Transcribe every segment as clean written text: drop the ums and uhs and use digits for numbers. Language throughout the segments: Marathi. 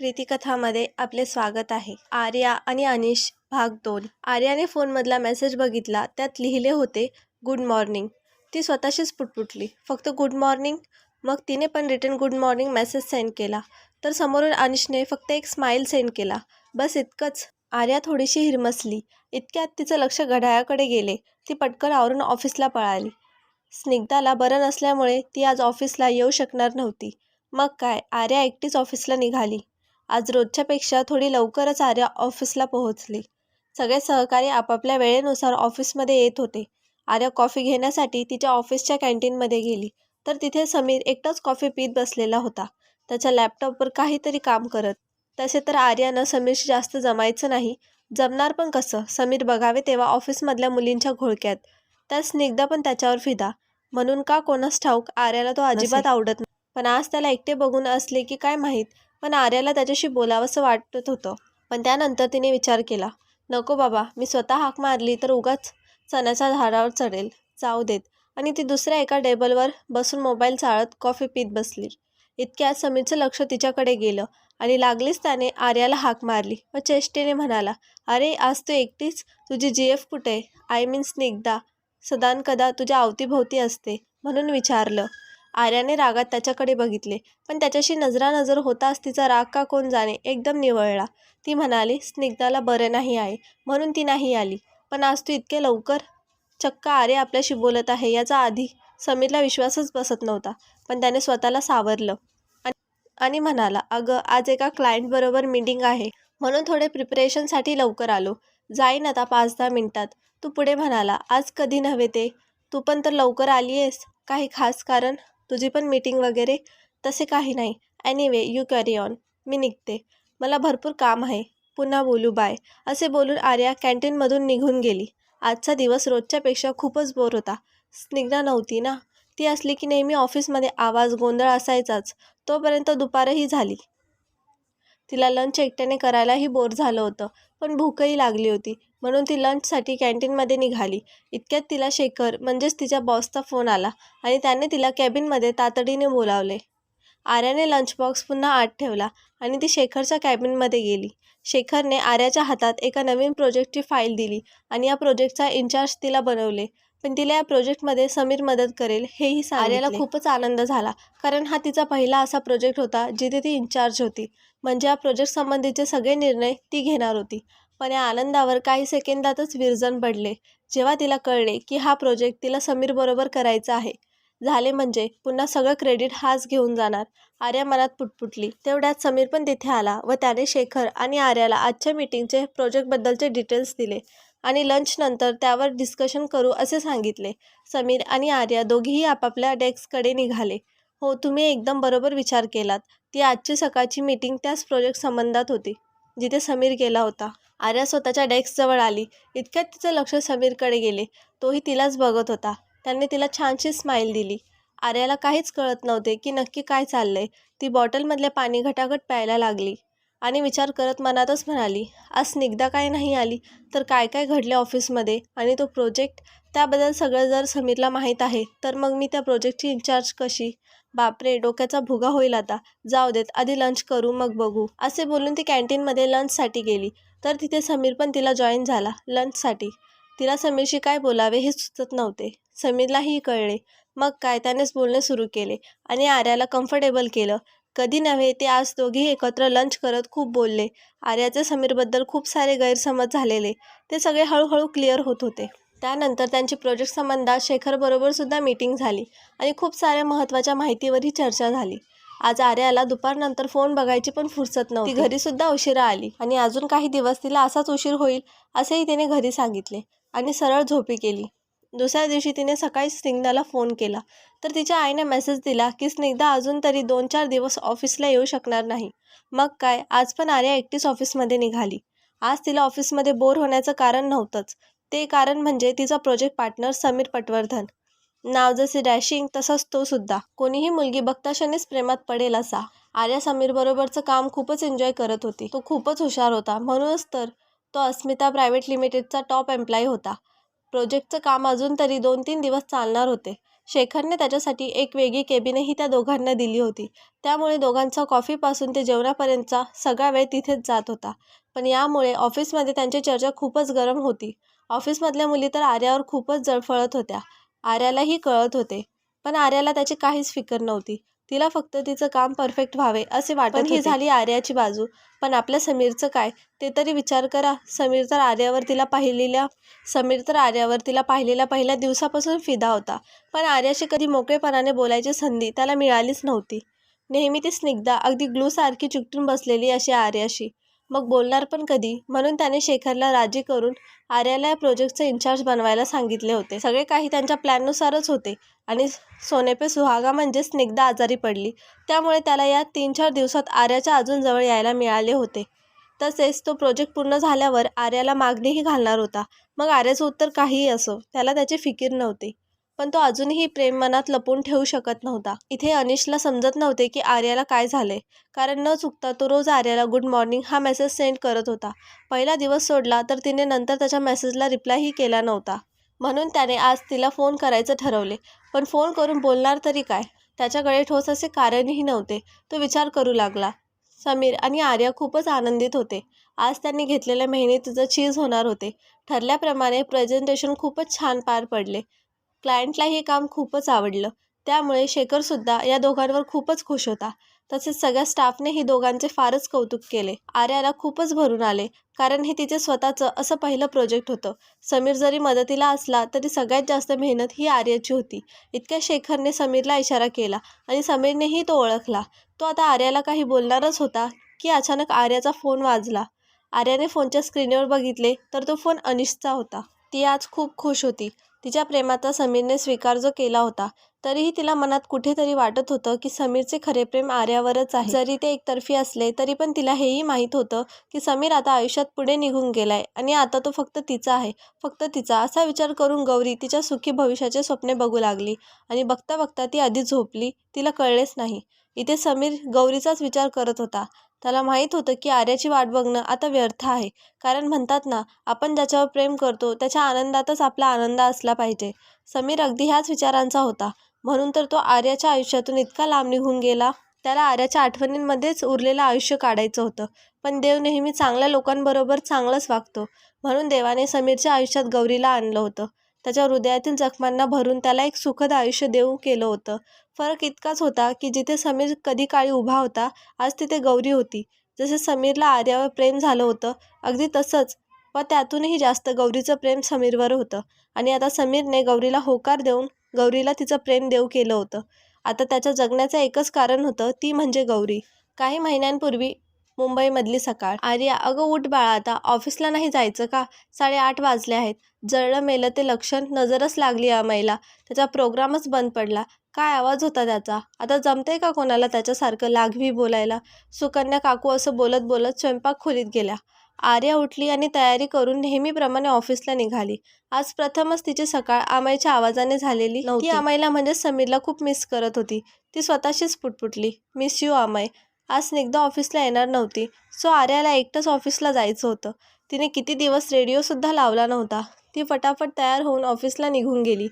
प्रीतिकथामध्ये आपले स्वागत आहे. आर्या आणि अनिश भाग 2. आर्याने फोनमधला मेसेज बघितला. त्यात लिहिले होते गुड मॉर्निंग. ती स्वतःशीच पुटपुटली, फक्त गुड मॉर्निंग? मग तिने पण return good morning message send केला. तर समोरून अनिशने फक्त एक स्माईल सेंड केला. बस इतकंच. आर्या थोडीशी हिरमसली. इतक्यात तिचं लक्ष घड्याळाकडे गेले. ती पटकन आवरून ऑफिसला पळाली. स्निग्धाला बरं नसल्यामुळे ती आज ऑफिसला येऊ शकणार नव्हती. मग काय, आर्या एकटीच ऑफिसला निघाली. आज रोजच्यापेक्षा थोडी लवकरच आर्या ऑफिसला पोहोचली. सगळे सहकारी आपापल्या वेळेनुसार ऑफिसमध्ये येत होते. आर्या कॉफी घेण्यासाठी तिच्या ऑफिसच्या कॅन्टीनमध्ये गेली, तर तिथे समीर एकटाच कॉफी पीत बसलेला होता, त्याच्या लॅपटॉपवर काहीतरी काम करत. तसे तर आर्यानं समीरशी जास्त जमायचं नाही. जमणार पण कसं? समीर बघावे तेव्हा ऑफिसमधल्या मुलींच्या घोळक्यात. त्यात स्निग्धा पण त्याच्यावर फिदा. म्हणून का कोणास ठाऊक आर्याला तो अजिबात आवडत नाही. पण आज त्याला एकटे बघून असले की काय माहीत, पण आर्याला त्याच्याशी बोलावंसं वाटत होतं. पण त्यानंतर तिने विचार केला, नको बाबा, मी स्वतः हाक मारली तर उगाच चण्याच्या झाडावर चढेल, जाऊ देत. आणि ती दुसऱ्या एका टेबलवर बसून मोबाईल चाळत कॉफी पीत बसली. इतक्यात समीरचं लक्ष तिच्याकडे गेलं आणि लागलीच त्याने आर्याला हाक मारली व चेष्टेने म्हणाला, अरे आज तू एकटीच? तुझी जीएफ कुठे? आय मीन स्निग्धा सदानकदा तुझ्या अवतीभोवती असते म्हणून विचारलं. आर्याने रागात त्याच्याकडे बघितले, पण त्याच्याशी नजरानजर होताच तिचा राग का कोण जाणे एकदम निवळला. ती म्हणाली, स्निग्धाला बरं नाही आहे म्हणून ती नाही आली. पण आज तू इतके लवकर? चक्क आर्या आपल्याशी बोलत आहे याचा आधी समीरला विश्वासच बसत नव्हता. पण त्याने स्वतःला सावरलं आणि म्हणाला, अगं आज एका क्लायंटबरोबर मीटिंग आहे म्हणून थोडे प्रिपरेशनसाठी लवकर आलो. जाईन आता 5-10 मिनिटात. तू पुढे म्हणाला, आज कधी नव्हे ते? तू पण तर लवकर आली आहेस. काही खास कारण? तुझी पण मीटिंग वगैरे? तसे काही नाही. Anyway you carry on. मी निघते, मला भरपूर काम आहे. पुन्हा बोलू, बाय. असे बोलून आर्या कॅन्टीनमधून निघून गेली. आजचा दिवस रोजच्यापेक्षा खूपच बोर होता. स्निग्धा नव्हती ना. ती असली की नेहमी ऑफिसमध्ये आवाज गोंधळ असायचाच. तोपर्यंत दुपारही झाली. तिला लंच एकट्याने करायलाही बोर झालं होतं, पण भूकही लागली होती, म्हणून ती लंचसाठी कॅन्टीनमध्ये निघाली. इतक्यात तिला शेखर म्हणजेच तिच्या बॉसचा फोन आला आणि त्याने तिला कॅबिनमध्ये तातडीने बोलावले. आर्याने लंच बॉक्स पुन्हा आत ठेवला आणि ती शेखरच्या कॅबिनमध्ये गेली. शेखरने आर्याच्या हातात एका नवीन प्रोजेक्टची फाईल दिली आणि या प्रोजेक्टचा इन्चार्ज तिला बनवले. पण तिला या प्रोजेक्टमध्ये समीर मदत करेल हेही सांगितले. आर्याला खूपच आनंद झाला, कारण हा तिचा पहिला असा प्रोजेक्ट होता जिथे ती इन्चार्ज होती. म्हणजे या प्रोजेक्ट संबंधीचे सगळे निर्णय ती घेणार होती. पण या आनंदावर काही सेकंदातच विरजण पडले, जेव्हा तिला कळले की हा प्रोजेक्ट तिला समीरबरोबर करायचा आहे. झाले म्हणजे पुन्हा सगळं क्रेडिट हाच घेऊन जाणार. आर्या मनात पुटपुटली. तेवढ्यात समीर पण तिथे आला व त्याने शेखर आणि आर्याला आजच्या मीटिंगचे प्रोजेक्टबद्दलचे डिटेल्स दिले आणि लंच नंतर त्यावर डिस्कशन करू असे सांगितले. समीर आणि आर्या दोघेही आपापल्या डेस्ककडे निघाले. हो, तुम्ही एकदम बरोबर विचार केलात. ती आजची सकाळची मीटिंग त्याच प्रोजेक्ट संबंधात होती जिथे समीर गेला होता. आर्या स्वतःच्या डेस्कजवळ आली. इतक्यात तिचं लक्ष समीरकडे गेले. तोही तिलाच बघत होता. त्याने तिला छानशी स्माईल दिली. आर्याला काहीच कळत नव्हते की नक्की काय चाललंय. ती बॉटलमधले पाणी घटाघट प्यायला लागली आणि विचार करत मनातच म्हणाली, आज स्निग्धा काय नाही आली तर काय काय घडले ऑफिसमध्ये. आणि तो प्रोजेक्ट, त्याबद्दल सगळं जर समीरला माहीत आहे तर मग मी त्या प्रोजेक्टची इन्चार्ज कशी? बापरे, डोक्याचा भुगा होईल आता. जाऊ देत, आधी लंच करू मग बघू. असे बोलून ती कॅन्टीनमध्ये लंचसाठी गेली, तर तिथे समीर पण तिला जॉईन झाला लंचसाठी. तिला समीरशी काय बोलावे हे सुचत नव्हते. समीरलाही कळले. मग काय, त्यानेच बोलणे सुरू केले आणि आर्याला कम्फर्टेबल केलं. कधी नव्हे ते आज दोघेही एकत्र लंच करत खूप बोलले. आर्याचे समीरबद्दल खूप सारे गैरसमज झालेले ते सगळे हळूहळू क्लिअर होत होते. त्यानंतर त्यांची प्रोजेक्ट संबंधात शेखरबरोबर सुद्धा मीटिंग झाली आणि खूप साऱ्या महत्त्वाच्या माहितीवरही चर्चा झाली. आज आर्याला दुपारनंतर फोन बघायची पण फुरसत नव्हती. ती घरीसुद्धा उशिरा आली आणि अजून काही दिवस तिला असाच उशीर होईल असेही तिने घरी सांगितले आणि सरळ झोपी केली. दुसऱ्या दिवशी तिने सकाळी स्निग्धाला फोन केला, तर तिच्या आईने मेसेज दिला की स्निग्धा अजून तरी 2-4 दिवस ऑफिसला येऊ शकणार नाही. मग काय, आज पण आर्या एकटीच ऑफिसमध्ये निघाली. आज तिला ऑफिसमध्ये बोर होण्याचं कारण नव्हतंच. ते कारण म्हणजे तिचा प्रोजेक्ट पार्टनर समीर पटवर्धन. नाव जसे डॅशिंग तसाच तो सुद्धा. कोणीही मुलगी बघताक्षणीच प्रेमात पडेल असा. आर्या समीरबरोबरचं काम खूपच एन्जॉय करत होती. तो खूपच हुशार होता, म्हणूनच तर तो अस्मिता प्रायव्हेट लिमिटेडचा टॉप एम्प्लॉई होता. प्रोजेक्टचं काम अजून तरी 2-3 दिवस चालणार होते. शेखरने त्याच्यासाठी एक वेगळी केबिनही त्या दोघांना दिली होती. त्यामुळे दोघांचा कॉफीपासून ते जेवणापर्यंतचा सगळा वेळ तिथेच जात होता. पण यामुळे ऑफिसमध्ये त्यांची चर्चा खूपच गरम होती. ऑफिसमधल्या मुली तर आर्यावर खूपच जळफळत होत्या. आर्यालाही कळत होते, पण आर्याला त्याची काहीच फिकर नव्हती. तिला फक्त तिचं काम परफेक्ट व्हावे असे वाटत होते. ही झाली आर्याची बाजू. पण आपल्या समीरचं काय, ते तरी विचार करा. समीर तर आर्यावर तिला पाहिलेल्या पहिल्या दिवसापासून फिदा होता. पण आर्याशी कधी मोकळेपणाने बोलायची संधी त्याला मिळालीच नव्हती. नेहमी ती स्निग्धा अगदी ग्लूसारखी चिकटून बसलेली अशी आर्याशी. मग बोलणार पण कधी? म्हणून त्याने शेखरला राजी करून आर्याला या प्रोजेक्टचं इन्चार्ज बनवायला सांगितले होते. सगळे काही त्यांच्या प्लॅननुसारच होते आणि सोने पे सुहागा म्हणजे स्निग्धा आजारी पडली. त्यामुळे त्याला या 3-4 दिवसात आर्याच्या अजून जवळ यायला मिळाले होते. तसेच तो प्रोजेक्ट पूर्ण झाल्यावर आर्याला मागणीही घालणार होता. मग आर्याचं उत्तर काहीही असो, त्याला त्याची फिकीर नव्हती. पण तो अजूनही प्रेम मनात लपवून ठेवू शकत नव्हता. इथे अनिशला समजत नव्हते की आर्याला काय झाले, कारण न चुकता तो रोज आर्याला गुड मॉर्निंग हा मेसेज सेंड करत होता. पहिला दिवस सोडला तर तिने नंतर त्याच्या मेसेजला रिप्लायही केला नव्हता. म्हणून त्याने आज तिला फोन करायचं ठरवले. पण फोन करून बोलणार तरी काय? त्याच्याकडे ठोस असे कारणही नव्हते. तो विचार करू लागला. समीर आणि आर्या खूपच आनंदित होते. आज त्यांनी घेतलेल्या मेहनतीचं चीज होणार होते. ठरल्याप्रमाणे प्रेझेंटेशन खूपच छान पार पडले. क्लायंटला हे काम खूपच आवडलं. त्यामुळे शेखरसुद्धा या दोघांवर खूपच खुश होता. तसेच सगळ्या स्टाफने ही दोघांचे फारच कौतुक केले. आर्याला खूपच भरून आले, कारण हे तिचे स्वतःचं असं पहिलं प्रोजेक्ट होतं. समीर जरी मदतीला असला तरी सगळ्यात जास्त मेहनत ही आर्याची होती. इतक्या शेखरने समीरला इशारा केला आणि समीरनेही तो ओळखला. तो आता आर्याला काही बोलणारच होता की अचानक आर्याचा फोन वाजला. आर्याने फोनच्या स्क्रीनवर बघितले तर तो फोन अनिशचा होता. ती आज खूप खुश होती. तिच्या प्रेमाचा समीरने स्वीकार जो केला होता, तरीही तिला मनात कुठेतरी वाटत होतं की समीरचे खरे प्रेम आर्यावरच आहे. जरी ते एकतर्फी असले तरी पण तिला हेही माहीत होतं की समीर आता आयुष्यात पुढे निघून गेलाय आणि आता तो फक्त तिचा आहे, फक्त तिचा. असा विचार करून गौरी तिच्या सुखी भविष्याचे स्वप्ने बघू लागली आणि बघता बघता ती आधी झोपली. तिला कळलेच नाही. इथे समीर गौरीचाच विचार करत होता. त्याला माहीत होतं की आर्याची वाट बघणं आता व्यर्थ आहे, कारण म्हणतात ना, आपण ज्याच्यावर प्रेम करतो त्याच्या आनंदातच आपला आनंद असला पाहिजे. समीर अगदी ह्याच विचारांचा होता. म्हणून तर तो आर्याच्या आयुष्यातून इतका लांब निघून गेला. त्याला आर्याच्या आठवणींमध्येच उरलेलं आयुष्य काढायचं होतं. पण देव नेहमी चांगल्या लोकांबरोबर चांगलंच वागतो. म्हणून देवाने समीरच्या आयुष्यात गौरीला आणलं होतं. त्याच्या हृदयातील जखमांना भरून त्याला एक सुखद आयुष्य देऊ केलं होतं. फरक इतकाच होता की जिथे समीर कधी काळी उभा होता, आज तिथे गौरी होती. जसे समीरला आर्यावर प्रेम झालं होतं, अगदी तसंच व त्यातूनही जास्त गौरीचं प्रेम समीरवर होतं. आणि आता समीरने गौरीला होकार देऊन गौरीला तिचं प्रेम देऊ केलं होतं. आता त्याच्या जगण्याचं एकच कारण होतं, ती म्हणजे गौरी. काही महिन्यांपूर्वी मुंबईमधली सकाळ. आर्या, अगं उठ बाळा, आता ऑफिसला नाही जायचं का? 8:30 वाजले आहेत. जळलं मेलं ते लक्षण. नजरच लागली अमयला. त्याचा प्रोग्रामच बंद पडला. काय आवाज होता त्याचा. आता जमतंय का कोणाला त्याच्यासारखं लाघवी बोलायला? सुकन्या काकू असं बोलत बोलत स्वयंपाकखोलीत गेल्या. आर्या उठली आणि तयारी करून नेहमीप्रमाणे ऑफिसला निघाली. आज प्रथमच तिची सकाळ अमयच्या आवाजाने झालेली नव्हती. ती अमयला म्हणजे समीरला खूप मिस करत होती. ती स्वतःशीच पुटपुटली, मिस यू अमय. आज स्निग्धा ऑफिसला येणार नव्हती, सो आर्याला एकटंच ऑफिसला जायचं होतं. तिने किती दिवस रेडिओसुद्धा लावला नव्हता. ती फटाफट तयार होऊन ऑफिसला निघून गेली.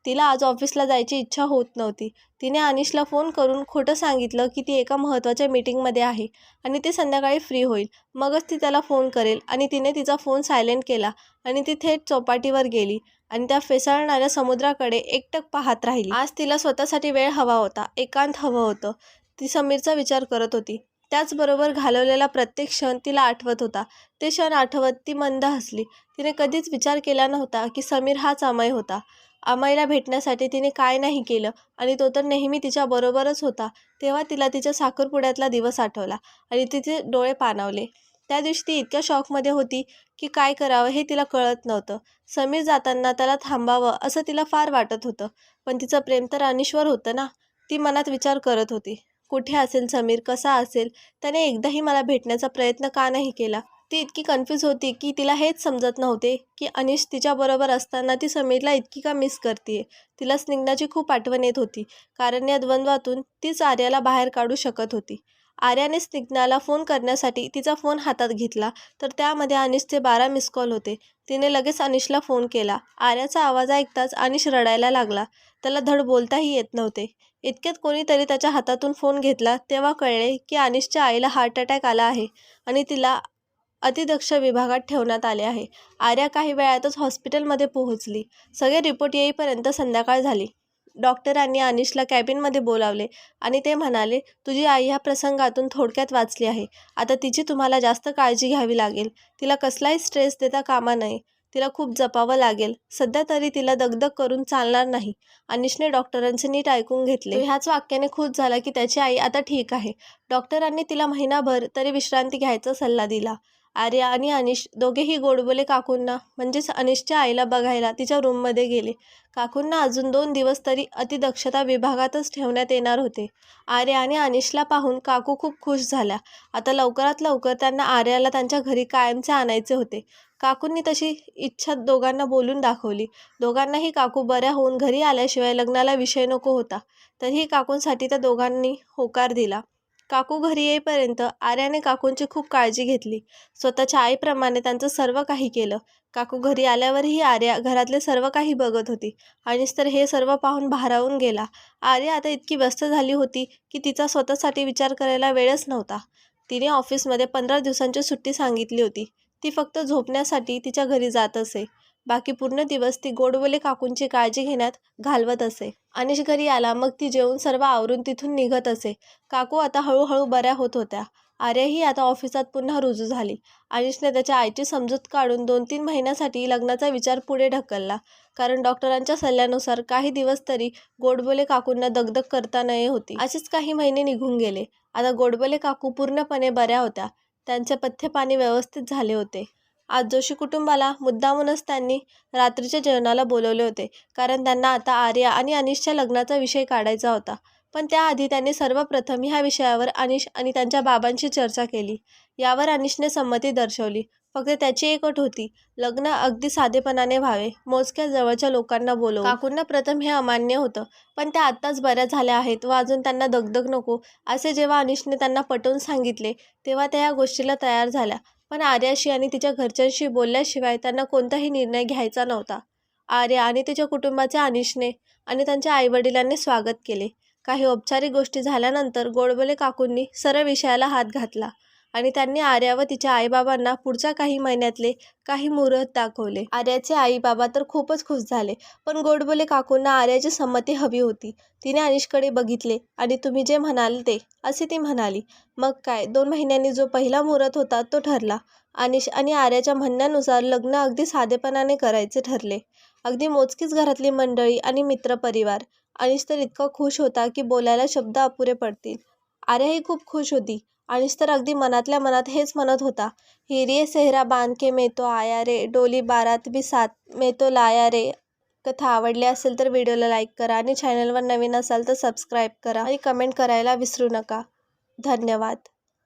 तिला आज ऑफिसला जायची इच्छा होत नव्हती. तिने अनिशला फोन करून खोटं सांगितलं की ती एका महत्त्वाच्या मीटिंगमध्ये आहे आणि ती संध्याकाळी फ्री होईल, मगच ती त्याला फोन करेल. आणि तिने तिचा फोन सायलेंट केला आणि ती थेट चौपाटीवर गेली आणि त्या फेसाळणाऱ्या समुद्राकडे एकटक पाहत राहिली. आज तिला स्वतःसाठी वेळ हवा होता, एकांत हवं होतं. ती समीरचा विचार करत होती. त्याचबरोबर घालवलेला प्रत्येक क्षण तिला आठवत होता. ते क्षण आठवत ती मंद हसली. तिने कधीच विचार केला नव्हता की समीर हाच अमय होता. अमयला भेटण्यासाठी तिने काय नाही केलं आणि तो तर नेहमी तिच्याबरोबरच होता. तेव्हा तिला तिच्या साखरपुड्यातला दिवस आठवला आणि तिचे डोळे पाणावले. त्या दिवशी ती इतक्या शॉकमध्ये होती की काय करावं हे तिला कळत नव्हतं. समीर जाताना त्याला थांबावं असं तिला फार वाटत होतं. पण तिचं प्रेम तर अनिशवर होतं ना. ती मनात विचार करत होती, कुठे असेल समीर, कसा असेल, त्याने एकदाही मला भेटण्याचा प्रयत्न का नाही केला. ती इतकी कन्फ्यूज होती की तिला हेच समजत नव्हते की अनिश तिच्याबरोबर असताना ती समीरला इतकी का मिस करते. तिला स्निग्धाची खूप आठवण येत होती, कारण या द्वंद्वातून तीच आर्याला बाहेर काढू शकत होती. आर्याने स्निग्धाला फोन करण्यासाठी तिचा फोन हातात घेतला तर त्यामध्ये अनिशचे 12 मिस कॉल होते. तिने लगेच अनिशला फोन केला. आर्याचा आवाज ऐकताच अनिश रडायला लागला. त्याला धड बोलताही येत नव्हते. इतक्यात कोणीतरी त्याच्या हातातून फोन घेतला तेव्हा कळले की अनिशच्या आईला हार्ट अटॅक आला आहे आणि तिला अतिदक्ष विभागात ठेवण्यात आले आहे. आर्या काही वेळातच हॉस्पिटलमध्ये पोहोचली. सगळे रिपोर्ट येईपर्यंत संध्याकाळ झाली. डॉक्टरांनी अनिशला कॅबिनमध्ये बोलावले आणि ते म्हणाले, तुझी आई ह्या प्रसंगातून थोडक्यात वाचली आहे. आता तिची तुम्हाला जास्त काळजी घ्यावी लागेल. तिला कसलाही स्ट्रेस देता कामा नये. तिला खूप जपावं लागेल. सध्या तरी तिला दगदग करून चालणार नाही. अनिशने डॉक्टरांचे नीट ऐकून घेतले. तो ह्याच वाक्याने खुश झाला की त्याची आई आता ठीक आहे. डॉक्टरांनी तिला महिनाभर तरी विश्रांती घ्यायचा सल्ला दिला. आर्या आणि अनिश दोघेही गोडबोले काकूंना म्हणजेच अनिशच्या आईला बघायला तिच्या रूममध्ये गेले. काकूंना अजून 2 दिवस तरी अतिदक्षता विभागातच ठेवण्यात येणार होते. आर्या आणि अनिशला पाहून काकू खूप खुश झाल्या. आता लवकरात लवकर त्यांना आर्याला त्यांच्या घरी कायमचे आणायचे होते. काकूंनी तशी इच्छा दोघांना बोलून दाखवली. दोघांनाही काकू बऱ्या होऊन घरी आल्याशिवाय लग्नाला विषय नको होता. तरीही काकूंसाठी त्या दोघांनी होकार दिला. काकू घरी येईपर्यंत आर्याने काकूंची खूप काळजी घेतली. स्वतःच्या आईप्रमाणे त्यांचं सर्व काही केलं. काकू घरी आल्यावरही आर्या घरातले सर्व काही बघत होती. अनिश तर हे सर्व पाहून भारावून गेला. आर्या आता इतकी व्यस्त झाली होती की तिचा स्वतःसाठी विचार करायला वेळच नव्हता. तिने ऑफिसमध्ये 15 दिवसांची सुट्टी सांगितली होती. ती फक्त झोपण्यासाठी तिच्या घरी जात असे. बाकी पूर्ण दिवस ती गोडबोले काकूंची काळजी घेण्यात घालवत असे. अनिश घरी आला मग ती जेवून सर्व आवरून तिथून निघत असे. काकू आता हळूहळू बऱ्या होत होत्या. आर्याही आता ऑफिसात पुन्हा रुजू झाली. अनिशने त्याच्या आईची समजूत काढून 2-3 महिन्यासाठी लग्नाचा विचार पुढे ढकलला. कारण डॉक्टरांच्या सल्ल्यानुसार काही दिवस तरी गोडबोले काकूंना दगदग करता नये होती. असेच काही महिने निघून गेले. आता गोडबोले काकू पूर्णपणे बऱ्या होत्या. त्यांचे पथ्यपाणी व्यवस्थित झाले होते. आज जोशी कुटुंबाला मुद्दामूनच त्यांनी रात्रीच्या जेवणाला बोलवले होते. कारण त्यांना आता आर्या आणि अनिशच्या लग्नाचा विषय काढायचा होता. पण त्याआधी त्यांनी सर्वप्रथम ह्या विषयावर अनिश आणि त्यांच्या बाबांशी चर्चा केली. यावर अनिशने संमती दर्शवली. फक्त त्याची एक अट होती. लग्न अगदी साधेपणाने व्हावे. मोजक्या जवळच्या लोकांना बोलवून. काकूंना प्रथम हे अमान्य होतं. पण त्या आत्ताच बऱ्या झाल्या आहेत व अजून त्यांना दगदग नको असे जेव्हा अनिशने त्यांना पटवून सांगितले तेव्हा त्या ह्या गोष्टीला तयार झाल्या. पण आर्याशी आणि तिच्या घरच्यांशी बोलल्याशिवाय त्यांना कोणताही निर्णय घ्यायचा नव्हता. आर्या आणि तिच्या कुटुंबाचे अनिशने आणि त्यांच्या आईवडिलांनी स्वागत केले. काही औपचारिक गोष्टी झाल्यानंतर गोडबोले काकूंनी सरळ विषयाला हात घातला आणि त्यांनी आर्या व तिच्या आईबाबांना पुढच्या काही महिन्यातले काही मुहूर्त दाखवले. आर्याचे आई बाबा तर खूपच खुश झाले. पण गोडबोले काकूंना आर्याची संमती हवी होती. तिने अनिशकडे बघितले आणि तुम्ही जे म्हणाल ते असे ती म्हणाली. मग काय 2 महिन्यांनी जो पहिला मुहूर्त होता तो ठरला. अनिश आणि आर्याच्या म्हणण्यानुसार लग्न अगदी साधेपणाने करायचे ठरले. अगदी मोजकीच घरातली मंडळी आणि मित्रपरिवार. अनिश तर इतका खुश होता की बोलायला शब्द अपुरे पडतील. आर्याही खूप खुश होती. अनिश तर अगदी मनातल्या मनात हेच म्हणत होता, हिरिये सेहरा बांध के मैं तो आया रे, डोली बारात भी साथ मैं तो लाया रे. कथा आवडली असेल तर व्हिडिओला लाईक करा आणि चॅनलवर नवीन असाल तर सबस्क्राईब करा आणि कमेंट करायला विसरू नका. धन्यवाद.